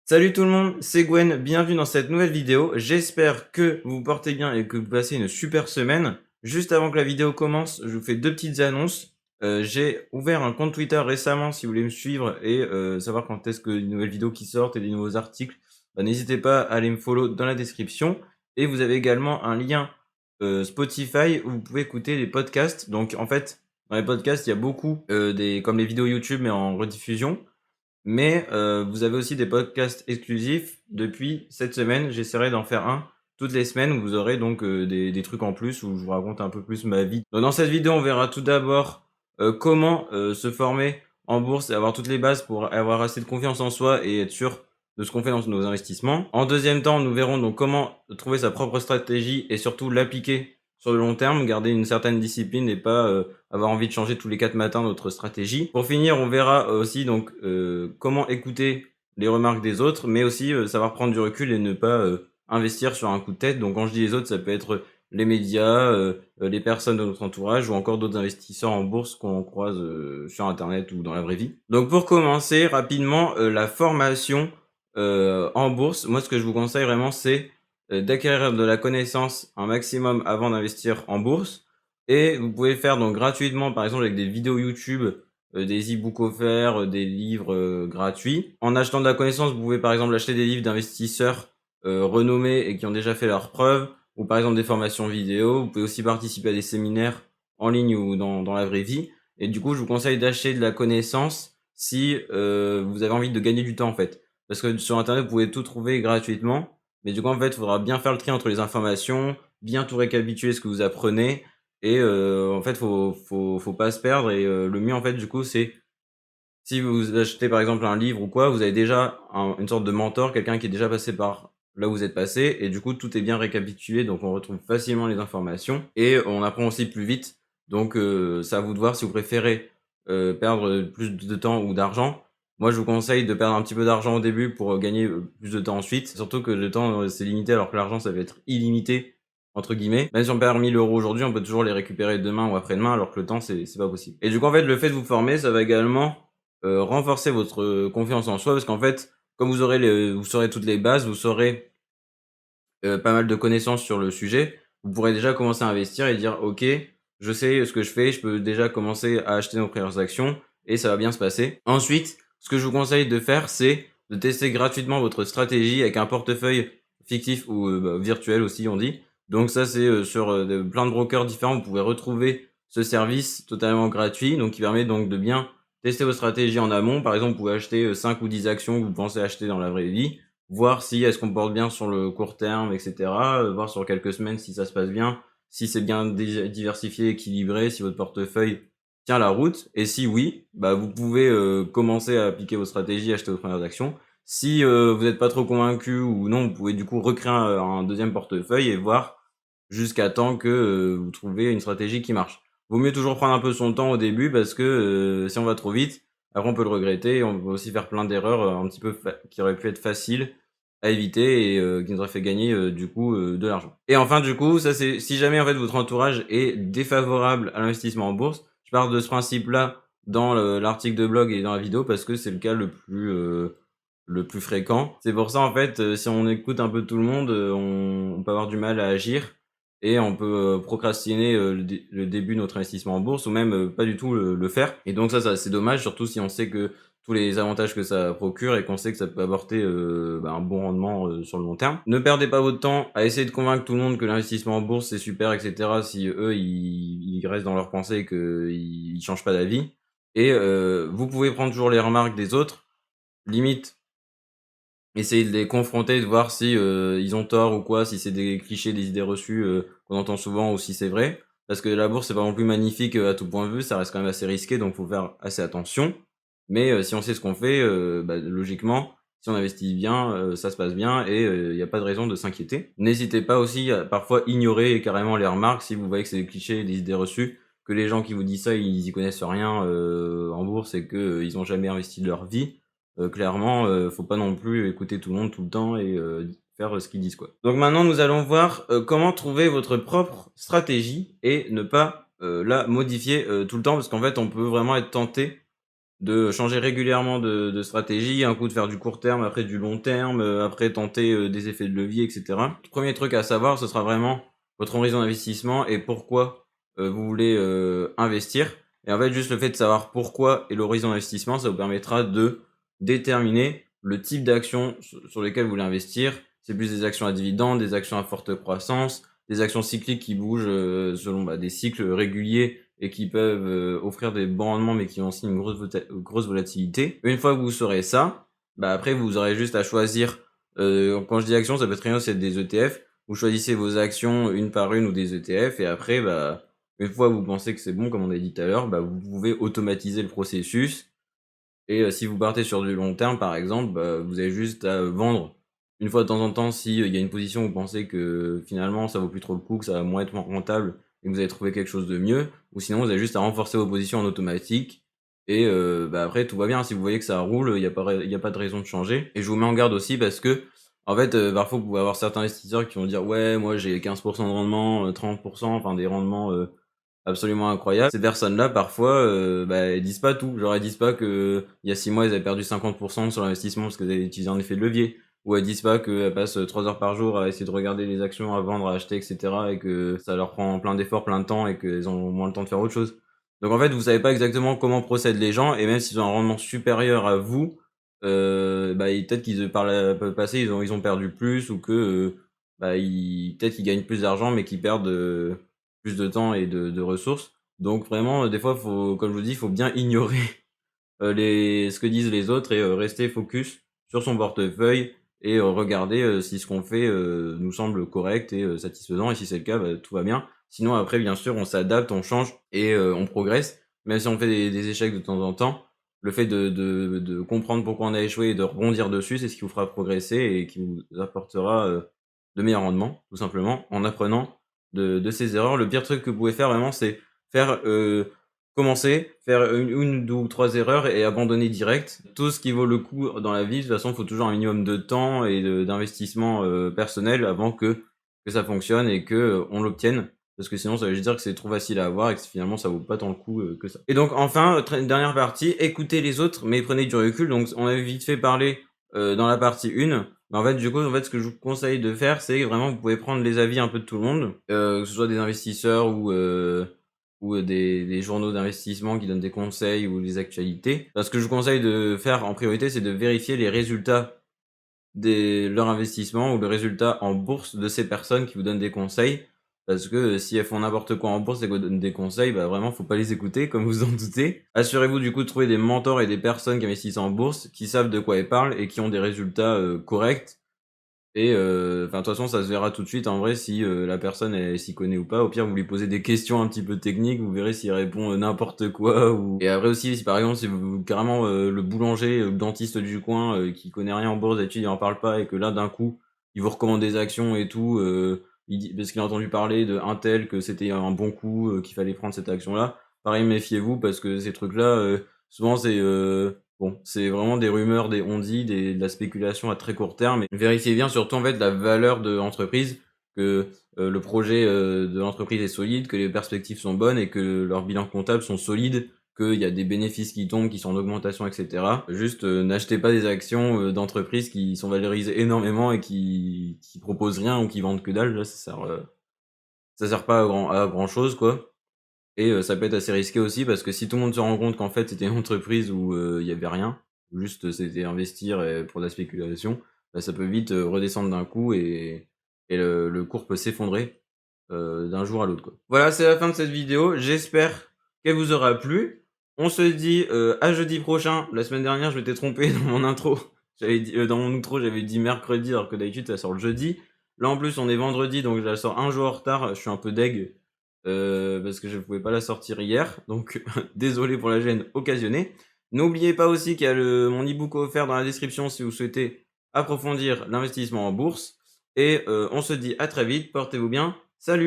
Salut tout le monde, c'est Gwen, bienvenue dans cette nouvelle vidéo. J'espère que vous vous portez bien et que vous passez une super semaine. Juste avant que la vidéo commence, je vous fais deux petites annonces. J'ai ouvert un compte Twitter récemment si vous voulez me suivre et savoir quand est-ce que des nouvelles vidéos qui sortent et des nouveaux articles. N'hésitez pas à aller me follow dans la description. Et vous avez également un lien Spotify où vous pouvez écouter les podcasts. Donc en fait, dans les podcasts, il y a beaucoup comme les vidéos YouTube mais en rediffusion. Mais vous avez aussi des podcasts exclusifs depuis cette semaine. J'essaierai d'en faire un toutes les semaines où vous aurez donc des trucs en plus où je vous raconte un peu plus ma vie. Donc dans cette vidéo, on verra tout d'abord comment se former en bourse et avoir toutes les bases pour avoir assez de confiance en soi et être sûr de ce qu'on fait dans nos investissements. En deuxième temps, nous verrons donc comment trouver sa propre stratégie et surtout l'appliquer sur le long terme, garder une certaine discipline et pas avoir envie de changer tous les 4 matins notre stratégie. Pour finir, on verra aussi donc comment écouter les remarques des autres, mais aussi savoir prendre du recul et ne pas investir sur un coup de tête. Donc quand je dis les autres, ça peut être les médias, les personnes de notre entourage ou encore d'autres investisseurs en bourse qu'on croise sur internet ou dans la vraie vie. Donc pour commencer rapidement, la formation en bourse, moi ce que je vous conseille vraiment c'est d'acquérir de la connaissance un maximum avant d'investir en bourse. Et vous pouvez le faire donc gratuitement, par exemple avec des vidéos YouTube, des e-books offerts, des livres gratuits. En achetant de la connaissance, vous pouvez par exemple acheter des livres d'investisseurs renommés et qui ont déjà fait leurs preuves, ou par exemple des formations vidéo. Vous pouvez aussi participer à des séminaires en ligne ou dans la vraie vie. Et du coup, je vous conseille d'acheter de la connaissance si vous avez envie de gagner du temps en fait. Parce que sur internet, vous pouvez tout trouver gratuitement. Mais du coup, en fait, il faudra bien faire le tri entre les informations, bien tout récapituler ce que vous apprenez. Et en fait, faut pas se perdre. Et le mieux, en fait, du coup, c'est si vous achetez par exemple un livre ou quoi, vous avez déjà une sorte de mentor, quelqu'un qui est déjà passé par là où vous êtes passé. Et du coup, tout est bien récapitulé. Donc, on retrouve facilement les informations. Et on apprend aussi plus vite. Donc, c'est à vous de voir si vous préférez perdre plus de temps ou d'argent. Moi, je vous conseille de perdre un petit peu d'argent au début pour gagner plus de temps ensuite. Surtout que le temps, c'est limité, alors que l'argent, ça va être illimité, entre guillemets. Même si on perd 1000 euros aujourd'hui, on peut toujours les récupérer demain ou après-demain, alors que le temps, c'est pas possible. Et du coup, en fait, le fait de vous former, ça va également renforcer votre confiance en soi, parce qu'en fait, comme vous saurez toutes les bases, vous saurez pas mal de connaissances sur le sujet, vous pourrez déjà commencer à investir et dire: «OK, je sais ce que je fais, je peux déjà commencer à acheter nos premières actions et ça va bien se passer». Ensuite, ce que je vous conseille de faire, c'est de tester gratuitement votre stratégie avec un portefeuille fictif ou virtuel aussi on dit. Donc ça, c'est sur plein de brokers différents, vous pouvez retrouver ce service totalement gratuit, donc qui permet donc de bien tester vos stratégies en amont. Par exemple, vous pouvez acheter 5 ou 10 actions que vous pensez acheter dans la vraie vie, voir si elles se comportent bien sur le court terme, et cetera. Voir sur quelques semaines si ça se passe bien, si c'est bien diversifié, équilibré, si votre portefeuille tient la route. Et si oui, bah vous pouvez commencer à appliquer vos stratégies, acheter vos premières actions. Si vous n'êtes pas trop convaincu ou non, vous pouvez du coup recréer un deuxième portefeuille et voir jusqu'à temps que vous trouviez une stratégie qui marche. Vaut mieux toujours prendre un peu son temps au début parce que si on va trop vite, après on peut le regretter et on peut aussi faire plein d'erreurs un petit peu qui auraient pu être faciles à éviter et qui nous auraient fait gagner du coup de l'argent. Et enfin du coup, ça c'est si jamais en fait votre entourage est défavorable à l'investissement en bourse, je parle de ce principe-là dans l'article de blog et dans la vidéo parce que c'est le cas le plus fréquent. C'est pour ça en fait, si on écoute un peu tout le monde, on peut avoir du mal à agir et on peut procrastiner le début de notre investissement en bourse ou même pas du tout le faire. Et donc ça c'est dommage, surtout si on sait que tous les avantages que ça procure et qu'on sait que ça peut apporter un bon rendement sur le long terme. Ne perdez pas votre temps à essayer de convaincre tout le monde que l'investissement en bourse c'est super, etc. si eux ils restent dans leur pensée et qu'ils changent pas d'avis. Et vous pouvez prendre toujours les remarques des autres, limite essayer de les confronter, de voir si ils ont tort ou quoi, si c'est des clichés, des idées reçues qu'on entend souvent ou si c'est vrai. Parce que la bourse c'est pas non plus magnifique à tout point de vue, ça reste quand même assez risqué, donc faut faire assez attention. Mais si on sait ce qu'on fait, logiquement, si on investit bien, ça se passe bien et il y a pas de raison de s'inquiéter. N'hésitez pas aussi à parfois ignorer carrément les remarques si vous voyez que c'est des clichés, des idées reçues, que les gens qui vous disent ça, ils y connaissent rien en bourse et que ils ont jamais investi de leur vie. Clairement, faut pas non plus écouter tout le monde tout le temps et faire ce qu'ils disent, quoi. Donc maintenant, nous allons voir comment trouver votre propre stratégie et ne pas la modifier tout le temps, parce qu'en fait, on peut vraiment être tenté de changer régulièrement de stratégie, un coup de faire du court terme, après du long terme, après tenter, des effets de levier et cetera. Le 1er truc à savoir, ce sera vraiment votre horizon d'investissement et pourquoi, vous voulez, investir et en fait, juste le fait de savoir pourquoi et l'horizon d'investissement, ça vous permettra de déterminer le type d'actions sur lesquelles vous voulez investir. C'est plus des actions à dividendes, des actions à forte croissance, des actions cycliques qui bougent, selon, des cycles réguliers et qui peuvent, offrir des bons rendements, mais qui ont aussi une grosse volatilité. Une fois que vous saurez ça, après vous aurez juste à choisir, quand je dis actions, ça peut très bien être des ETF. Vous choisissez vos actions une par une ou des ETF et après, une fois que vous pensez que c'est bon, comme on a dit tout à l'heure, vous pouvez automatiser le processus et si vous partez sur du long terme, par exemple, vous avez juste à vendre une fois de temps en temps si, il y a une position où vous pensez que finalement ça vaut plus trop le coup, que ça va moins être rentable et que vous avez trouvé quelque chose de mieux ou sinon vous avez juste à renforcer vos positions en automatique et après tout va bien. Si vous voyez que ça roule, il y a pas de raison de changer et je vous mets en garde aussi parce que, en fait, parfois vous pouvez avoir certains investisseurs qui vont dire: «Ouais, moi j'ai 15 de rendement, 30 enfin des rendements, absolument incroyable. Ces personnes-là, parfois, elles disent pas tout. Genre, elles disent pas que il y a 6 mois, elles avaient perdu 50 sur l'investissement parce qu'elles avaient utilisé un effet de levier. Ou elles disent pas qu'elles passent 3 heures par jour à essayer de regarder les actions, à vendre, à acheter, et cetera et que ça leur prend plein d'efforts, plein de temps et qu'elles ont moins le temps de faire autre chose. Donc en fait, vous savez pas exactement comment procèdent les gens et même s'ils ont un rendement supérieur à vous, peut-être qu'ils par le passé, ils ont perdu plus ou que, ils peut-être qu'ils gagnent plus d'argent mais qu'ils perdent, plus de temps et de ressources. Donc vraiment, des fois, faut comme je vous dis, faut bien ignorer, les ce que disent les autres et rester focus sur son portefeuille et regarder, si ce qu'on fait, nous semble correct et satisfaisant et si c'est le cas, tout va bien. Sinon après, bien sûr, on s'adapte, on change et on progresse. Même si on fait des échecs de temps en temps, le fait de comprendre pourquoi on a échoué et de rebondir dessus, c'est ce qui vous fera progresser et qui vous apportera, de meilleurs rendements, tout simplement, en apprenant de ses erreurs. Le pire truc que vous pouvez faire vraiment, c'est faire, commencer, faire une 2 ou 3 erreurs et abandonner direct. Tout ce qui vaut le coup dans la vie, de toute façon, il faut toujours un minimum de temps et d'investissement, personnel avant que ça fonctionne et que, on l'obtienne. Parce que sinon, ça veut juste dire que c'est trop facile à avoir et que finalement, ça vaut pas tant le coup, que ça. Et donc enfin, dernière partie, écoutez les autres, mais prenez du recul. Donc on avait vite fait parler, dans la partie 1, mais en fait, du coup, en fait, ce que je vous conseille de faire, c'est vraiment vous pouvez prendre les avis un peu de tout le monde, que ce soit des investisseurs ou des journaux d'investissement qui donnent des conseils ou des actualités. Ce que je vous conseille de faire en priorité, c'est de vérifier les résultats de leur investissement ou le résultat en bourse de ces personnes qui vous donnent des conseils. Parce que, si elles font n'importe quoi en bourse et qu'elles vous donnent des conseils, vraiment faut pas les écouter, comme vous en doutez. Assurez-vous du coup de trouver des mentors et des personnes qui investissent en bourse, qui savent de quoi elles parlent et qui ont des résultats, corrects et de toute façon, ça se verra tout de suite en vrai si, la personne elle s'y connaît ou pas. Au pire, vous lui posez des questions un petit peu techniques, vous verrez s'il répond, n'importe quoi ou et après aussi, si par exemple, si vous carrément, le boulanger, le dentiste du coin, qui connaît rien en bourse, d'habitude il en parle pas et que là d'un coup, il vous recommande des actions et tout, il dit parce qu'il a entendu parler de untel, que c'était un bon coup, qu'il fallait prendre cette action-là. Pareil, méfiez-vous parce que ces trucs-là, souvent c'est, bon, c'est vraiment des rumeurs, des on-dit, de la spéculation à très court terme et vérifiez bien surtout en fait la valeur de l'entreprise, que, le projet, de l'entreprise est solide, que les perspectives sont bonnes et que leurs bilans comptables sont solides, qu'il y a des bénéfices qui tombent, qui sont en augmentation et cetera. Juste, n'achetez pas des actions, d'entreprises qui sont valorisées énormément et qui proposent rien ou qui vendent que dalle, là ça sert pas à grand chose quoi. Et ça peut être assez risqué aussi parce que si tout le monde se rend compte qu'en fait c'était une entreprise où, il y avait rien, juste c'était investir, pour de la spéculation, ça peut vite, redescendre d'un coup et le cours peut s'effondrer, d'un jour à l'autre, quoi. Voilà, c'est la fin de cette vidéo. J'espère qu'elle vous aura plu. On se dit, à jeudi prochain. La semaine dernière, je m'étais trompé dans mon intro. J'avais dit, dans mon outro, j'avais dit mercredi alors que d'habitude ça sort le jeudi. Là, en plus, on est vendredi, donc je la sors un jour en retard. Je suis un peu deg, parce que je pouvais pas la sortir hier, donc désolé pour la gêne occasionnée. N'oubliez pas aussi qu'il y a mon e-book offert dans la description si vous souhaitez approfondir l'investissement en bourse et on se dit à très vite, portez-vous bien, salut!